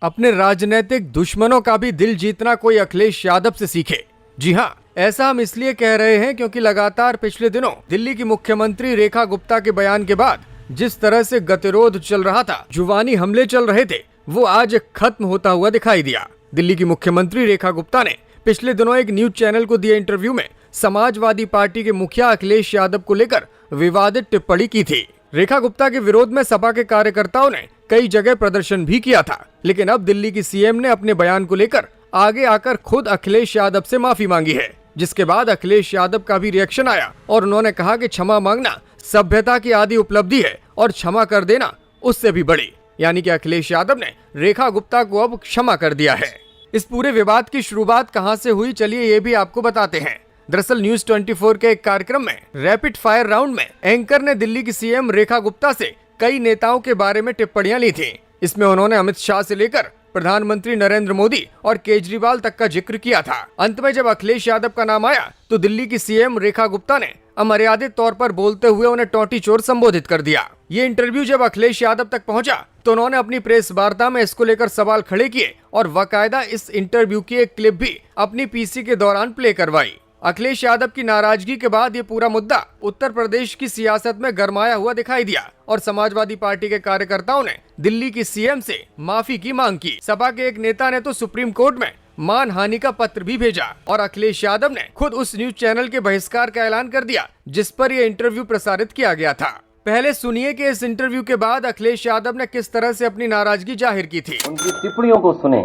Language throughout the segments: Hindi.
अपने राजनीतिक दुश्मनों का भी दिल जीतना कोई अखिलेश यादव से सीखे। जी हाँ, ऐसा हम इसलिए कह रहे हैं क्योंकि लगातार पिछले दिनों दिल्ली की मुख्यमंत्री रेखा गुप्ता के बयान के बाद जिस तरह से गतिरोध चल रहा था, जुबानी हमले चल रहे थे, वो आज खत्म होता हुआ दिखाई दिया। दिल्ली की मुख्यमंत्री रेखा गुप्ता ने पिछले दिनों एक न्यूज चैनल को दिए इंटरव्यू में समाजवादी पार्टी के मुखिया अखिलेश यादव को लेकर विवादित टिप्पणी की थी। रेखा गुप्ता के विरोध में सपा के कार्यकर्ताओं ने कई जगह प्रदर्शन भी किया था, लेकिन अब दिल्ली की सीएम ने अपने बयान को लेकर आगे आकर खुद अखिलेश यादव से माफी मांगी है, जिसके बाद अखिलेश यादव का भी रिएक्शन आया और उन्होंने कहा कि क्षमा मांगना सभ्यता की आदि उपलब्धि है और क्षमा कर देना उससे भी बड़ी। यानी कि अखिलेश यादव ने रेखा गुप्ता को अब क्षमा कर दिया है। इस पूरे विवाद की शुरुआत कहां से हुई, चलिए ये भी आपको बताते हैं। दरअसल न्यूज 24 के एक कार्यक्रम में रैपिड फायर राउंड में एंकर ने दिल्ली की सीएम रेखा गुप्ता से कई नेताओं के बारे में टिप्पणियां ली थी। इसमें उन्होंने अमित शाह से लेकर प्रधानमंत्री नरेंद्र मोदी और केजरीवाल तक का जिक्र किया था। अंत में जब अखिलेश यादव का नाम आया तो दिल्ली की सीएम रेखा गुप्ता ने अमर्यादित तौर पर बोलते हुए उन्हें टोंटी चोर संबोधित कर दिया। ये इंटरव्यू जब अखिलेश यादव तक पहुंचा तो उन्होंने अपनी प्रेस वार्ता में इसको लेकर सवाल खड़े किए और बाकायदा इस इंटरव्यू की एक क्लिप भी अपनी पीसी के दौरान प्ले करवाई। अखिलेश यादव की नाराजगी के बाद ये पूरा मुद्दा उत्तर प्रदेश की सियासत में गरमाया हुआ दिखाई दिया और समाजवादी पार्टी के कार्यकर्ताओं ने दिल्ली की सीएम से माफी की मांग की। सपा के एक नेता ने तो सुप्रीम कोर्ट में मानहानि का पत्र भी भेजा और अखिलेश यादव ने खुद उस न्यूज चैनल के बहिष्कार का ऐलान कर दिया जिस पर यह इंटरव्यू प्रसारित किया गया था। पहले सुनिए कि इस इंटरव्यू के बाद अखिलेश यादव ने किस तरह से अपनी नाराजगी जाहिर की थी। उनकी टिप्पणियों को सुने।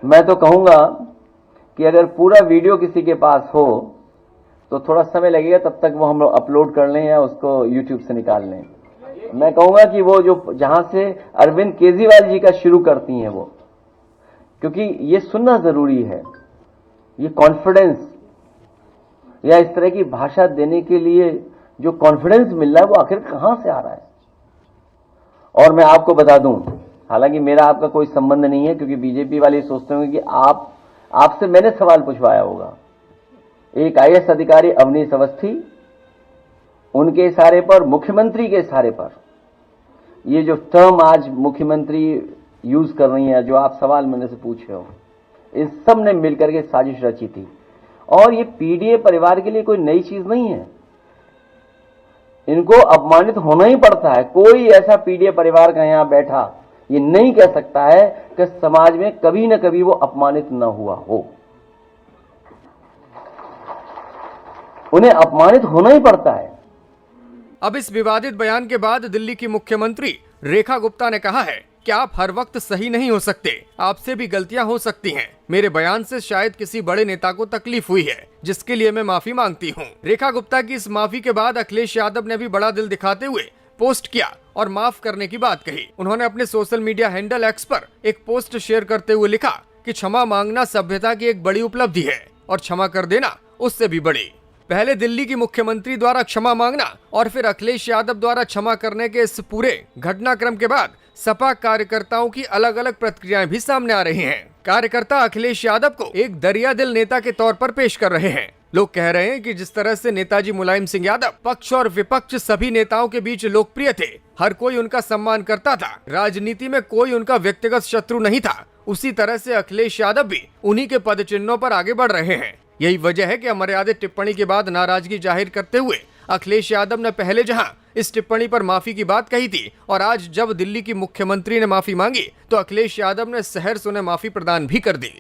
मैं तो कहूंगा कि अगर पूरा वीडियो किसी के पास हो तो थोड़ा समय लगेगा, तब तक वो हम लोग अपलोड कर लें या उसको यूट्यूब से निकाल लें। मैं कहूंगा कि वो जो जहां से अरविंद केजरीवाल जी का शुरू करती हैं वो, क्योंकि ये सुनना जरूरी है। ये कॉन्फिडेंस या इस तरह की भाषा देने के लिए जो कॉन्फिडेंस मिल रहा है वो आखिर कहां से आ रहा है। और मैं आपको बता दूं, हालांकि मेरा आपका कोई संबंध नहीं है, क्योंकि बीजेपी वाले सोचते होंगे कि आपसे मैंने सवाल पूछवाया होगा। एक आईएएस अधिकारी अवनीश अवस्थी, उनके इशारे पर, मुख्यमंत्री के इशारे पर, ये जो टर्म आज मुख्यमंत्री यूज कर रही है, जो आप सवाल मेरे से पूछे हो, इस सब ने मिलकर के साजिश रची थी। और ये पीडीए परिवार के लिए कोई नई चीज नहीं है। इनको अपमानित होना ही पड़ता है। कोई ऐसा पीडीए परिवार का यहां बैठा ये नहीं कह सकता है कि समाज में कभी न कभी वो अपमानित न हुआ हो। उन्हें अपमानित होना ही पड़ता है। अब इस विवादित बयान के बाद दिल्ली की मुख्यमंत्री रेखा गुप्ता ने कहा है कि आप हर वक्त सही नहीं हो सकते, आपसे भी गलतियां हो सकती हैं। मेरे बयान से शायद किसी बड़े नेता को तकलीफ हुई है, जिसके लिए मैं माफी मांगती हूं। रेखा गुप्ता की इस माफी के बाद अखिलेश यादव ने भी बड़ा दिल दिखाते हुए पोस्ट किया और माफ करने की बात कही। उन्होंने अपने सोशल मीडिया हैंडल एक्स पर एक पोस्ट शेयर करते हुए लिखा कि क्षमा मांगना सभ्यता की एक बड़ी उपलब्धि है और क्षमा कर देना उससे भी बड़ी। पहले दिल्ली की मुख्यमंत्री द्वारा क्षमा मांगना और फिर अखिलेश यादव द्वारा क्षमा करने के इस पूरे घटनाक्रम के बाद सपा कार्यकर्ताओं की अलग अलग प्रतिक्रियाएं भी सामने आ रही हैं। कार्यकर्ता अखिलेश यादव को एक दरिया दिल नेता के तौर पर पेश कर रहे हैं। लोग कह रहे हैं कि जिस तरह से नेताजी मुलायम सिंह यादव पक्ष और विपक्ष सभी नेताओं के बीच लोकप्रिय थे, हर कोई उनका सम्मान करता था, राजनीति में कोई उनका व्यक्तिगत शत्रु नहीं था, उसी तरह से अखिलेश यादव भी उन्हीं के पदचिन्हों पर आगे बढ़ रहे हैं। यही वजह है कि अमर्यादित टिप्पणी के बाद नाराजगी जाहिर करते हुए अखिलेश यादव ने पहले जहां इस टिप्पणी पर माफी की बात कही थी और आज जब दिल्ली की मुख्यमंत्री ने माफी मांगी तो अखिलेश यादव ने सहर्ष उन्हें माफी प्रदान भी कर दी।